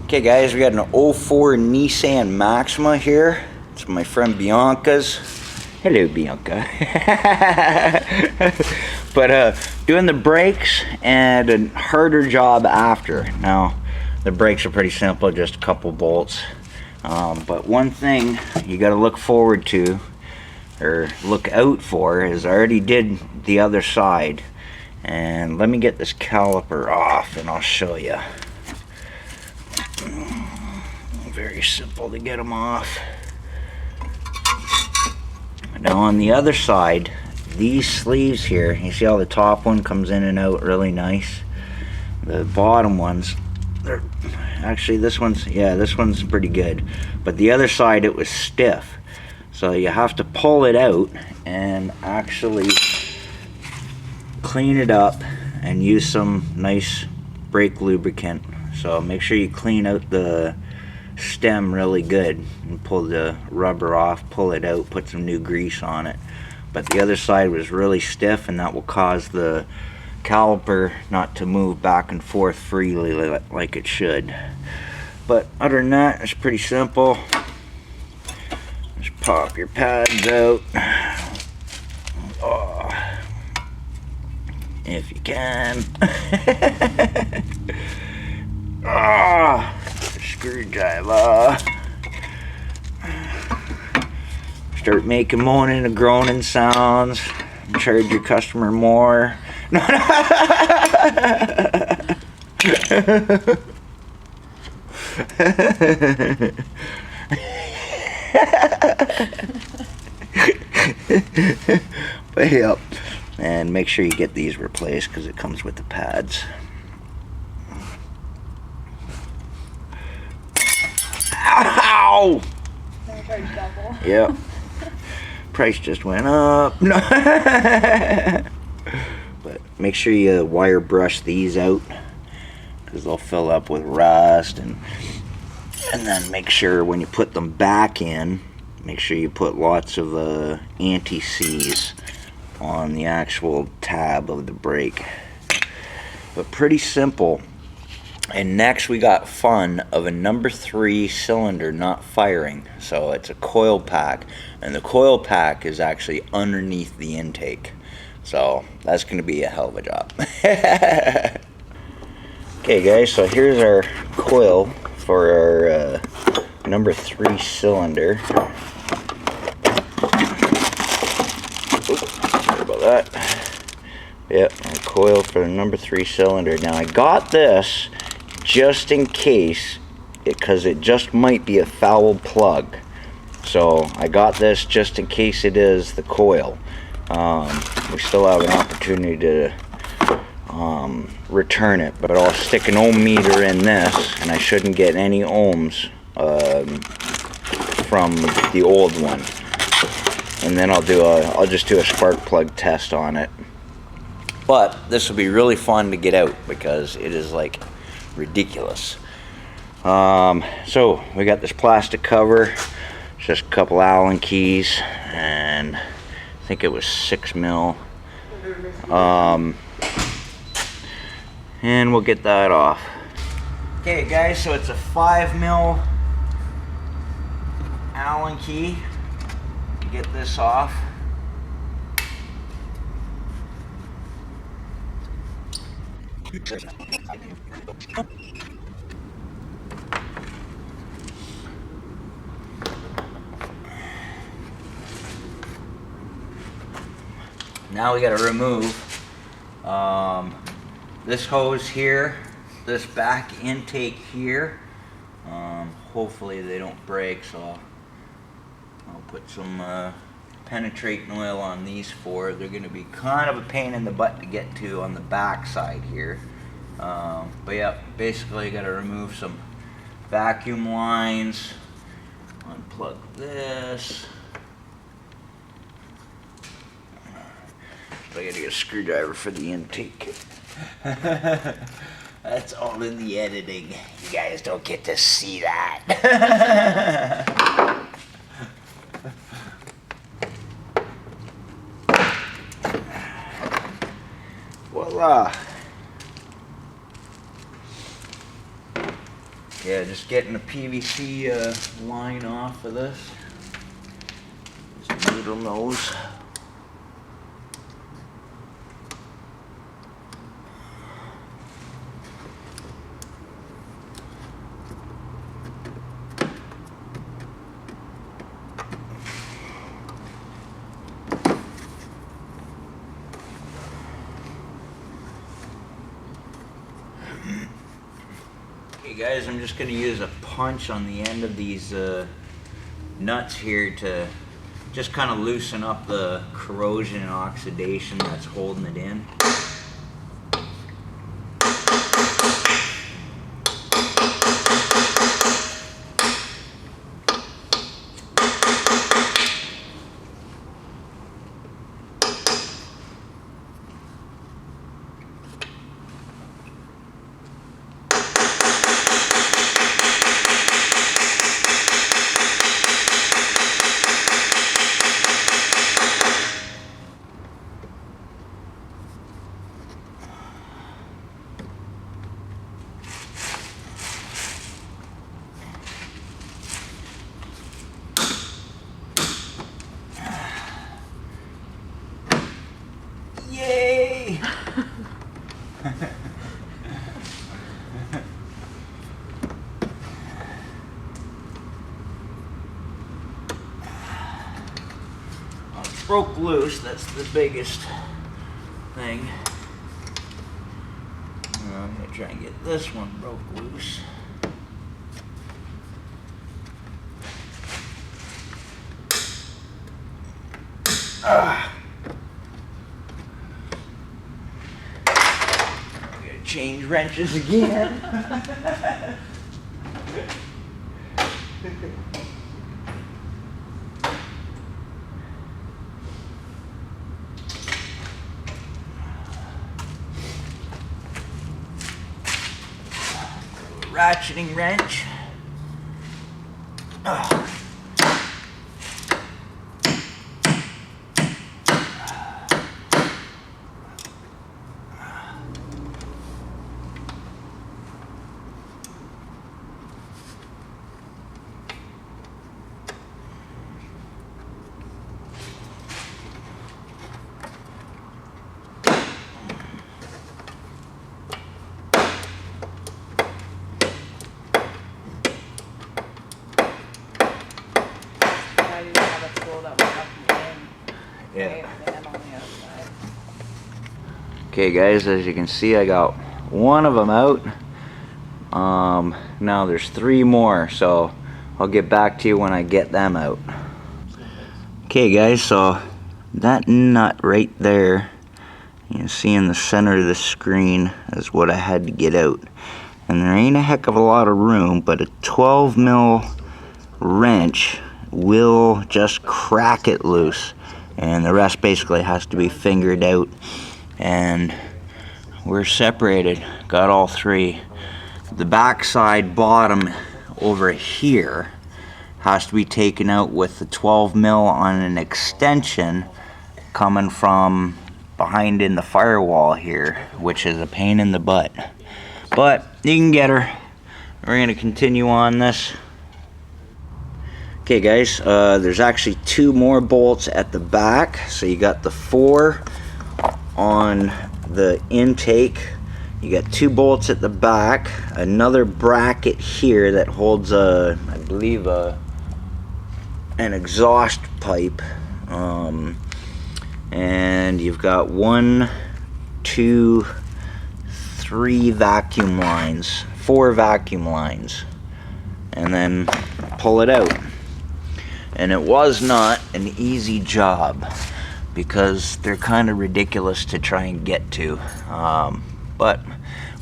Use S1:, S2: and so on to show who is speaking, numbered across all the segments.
S1: Okay guys, we got an '04 Nissan Maxima here. It's my friend Bianca's. Hello Bianca. But doing the brakes and a harder job after. Now the brakes are pretty simple, just a couple bolts. But one thing you got to look forward to, or look out for, is I already did the other side. And let me get this caliper off and I'll show you. Very simple to get them off. Now on the other side, these sleeves here, you see how the top one comes in and out really nice? The bottom ones, they're actually, this one's pretty good, but the other side it was stiff, so you have to pull it out and actually clean it up and use some nice brake lubricant. So make sure you clean out the stem really good and pull the rubber off, pull it out, put some new grease on it. But the other side was really stiff, and that will cause the caliper not to move back and forth freely like it should. But other than that, it's pretty simple. Just pop your pads out. Oh, if you can. Ah, screwdriver. Start making moaning and groaning sounds. Charge your customer more. No, But yep. And make sure you get these replaced because it comes with the pads. Ow! Yep. Price just went up. No. But make sure you wire brush these out because they'll fill up with rust, and then make sure when you put them back in, make sure you put lots of anti-seize on the actual tab of the brake. But pretty simple. And next we got fun of a number 3 cylinder not firing. So it's a coil pack, and the coil pack is actually underneath the intake. So that's going to be a hell of a job. Okay guys, so here's our coil for our number 3 cylinder. Oops, sorry about that. Yep, our coil for the number 3 cylinder. Now I got this just in case, because it just might be a foul plug. So I got this just in case it is the coil. We still have an opportunity to return it, but I'll stick an ohm meter in this, and I shouldn't get any ohms from the old one. And then I'll just do a spark plug test on it. But this will be really fun to get out because it is like ridiculous. So we got this plastic cover, just a couple Allen keys, and I think it was 6 mil. And we'll get that off. Okay guys, so it's a 5 mil Allen key. Get this off. Now we got to remove this hose here, this back intake here. Hopefully they don't break, so I'll put some penetrating oil on these 4. They're going to be kind of a pain in the butt to get to on the back side here. But yeah, basically you got to remove some vacuum lines, unplug this. I gotta get a screwdriver for the intake. That's all in the editing. You guys don't get to see that. Voila. Yeah, just getting the PVC line off of this. Just needle nose. Okay guys, I'm just going to use a punch on the end of these nuts here to just kind of loosen up the corrosion and oxidation that's holding it in. Yay! Well, it broke loose, that's the biggest thing. I'm going to try and get this one broke loose. Change wrenches again. Ratcheting wrench. Yeah. Okay guys, as you can see I got one of them out. Now there's 3 more, so I'll get back to you when I get them out. Okay guys, so that nut right there, you can see in the center of the screen, is what I had to get out. And there ain't a heck of a lot of room, but a 12mm wrench will just crack it loose, and the rest basically has to be fingered out. And we're separated, got all 3. The backside bottom over here has to be taken out with the 12mm on an extension coming from behind in the firewall here, which is a pain in the butt, but you can get her. We're going to continue on this. Okay guys, there's actually 2 more bolts at the back. So you got the 4 on the intake, you got 2 bolts at the back, another bracket here that holds I believe an exhaust pipe, and you've got 1, 2, 3 vacuum lines, 4 vacuum lines, and then pull it out. And it was not an easy job because they're kind of ridiculous to try and get to, but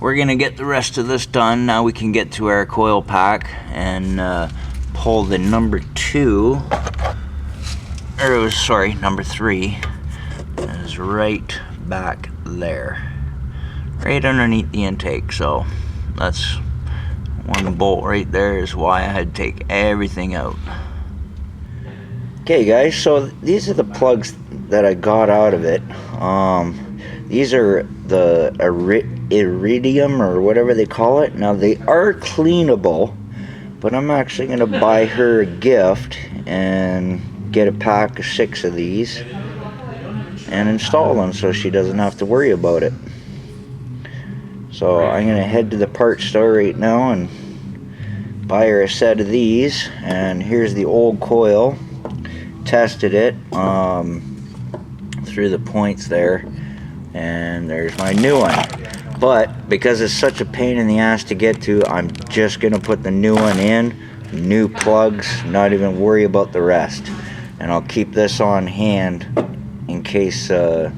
S1: we're gonna get the rest of this done. Now we can get to our coil pack and pull the number 2, or it was, sorry, number 3 is right back there, right underneath the intake. So that's 1 bolt right there, is why I had to take everything out. Okay guys, so these are the plugs that I got out of it. These are the iridium or whatever they call it. Now they are cleanable, But I'm actually going to buy her a gift and get a pack of 6 of these and install them so she doesn't have to worry about it. So I'm going to head to the parts store right now and buy her a set of these. And here's the old coil. Tested it through the points there, and there's my new one. But because it's such a pain in the ass to get to, I'm just gonna put the new one in, new plugs, not even worry about the rest. And I'll keep this on hand in case. The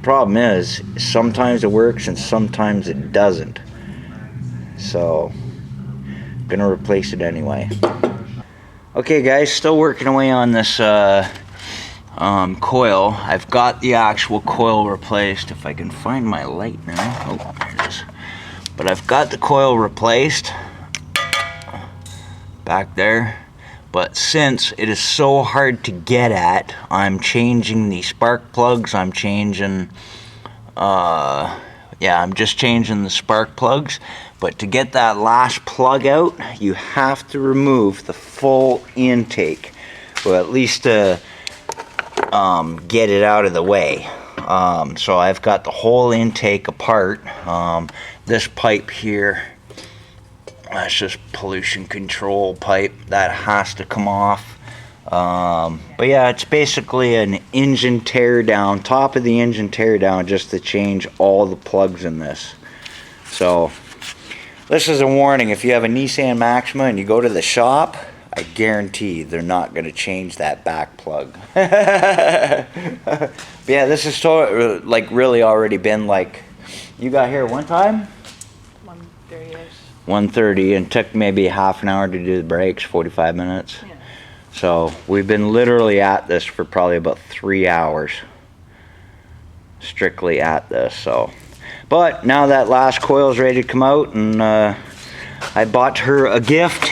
S1: problem is sometimes it works and sometimes it doesn't, so I'm gonna replace it anyway. Okay guys, still working away on this coil. I've got the actual coil replaced. If I can find my light now. Oh, there it is. But I've got the coil replaced back there. But since it is so hard to get at, I'm changing the spark plugs. I'm changing, I'm just changing the spark plugs. But to get that last plug out, you have to remove the full intake, or at least to get it out of the way. So I've got the whole intake apart. This pipe here, that's just pollution control pipe. That has to come off. But yeah, it's basically an engine tear down, top of the engine tear down, just to change all the plugs in this. So this is a warning. If you have a Nissan Maxima and you go to the shop, I guarantee they're not going to change that back plug. But yeah, this is like really already been like, you got here one time?
S2: 1:30ish.
S1: 1:30, and took maybe half an hour to do the brakes, 45 minutes.
S2: Yeah.
S1: So we've been literally at this for probably about 3 hours. Strictly at this, so. But now that last coil is ready to come out, and I bought her a gift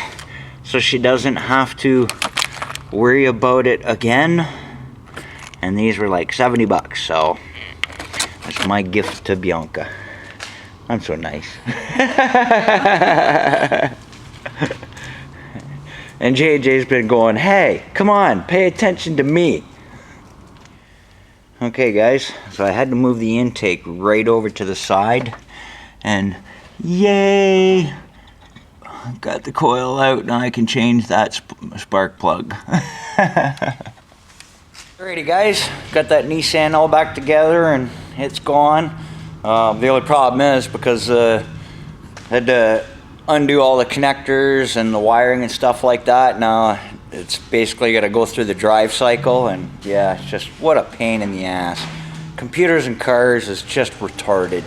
S1: so she doesn't have to worry about it again. And these were like 70 bucks, so that's my gift to Bianca. I'm so nice. And JJ's been going, hey, come on, pay attention to me. Okay guys, so I had to move the intake right over to the side, and yay, got the coil out. Now I can change that spark plug. Alrighty guys, got that Nissan all back together and it's gone. The only problem is because I had to undo all the connectors and the wiring and stuff like that. Now it's basically got to go through the drive cycle, and yeah, it's just what a pain in the ass. Computers and cars is just retarded.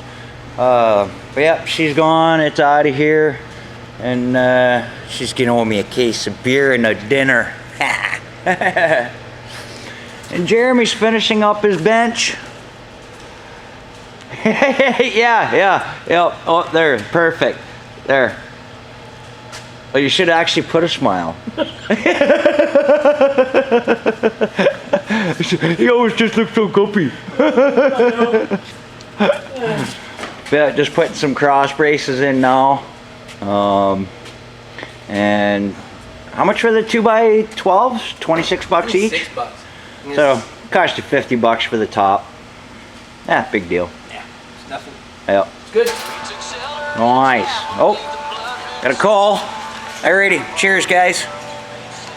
S1: But yeah, she's gone, it's out of here, and she's gonna owe me a case of beer and a dinner. And Jeremy's finishing up his bench. yeah. Oh, there, perfect. There. Well, you should actually put a smile. He always just looks so guppy. Yeah, just putting some cross braces in now. And how much for the 2x12s? 26 bucks each?
S3: 6 bucks.
S1: So, cost you 50 bucks for the top. Yeah, big deal.
S3: Yeah, it's nothing.
S1: Yep.
S3: It's good.
S1: Nice. Oh, got a call. Alrighty, cheers guys.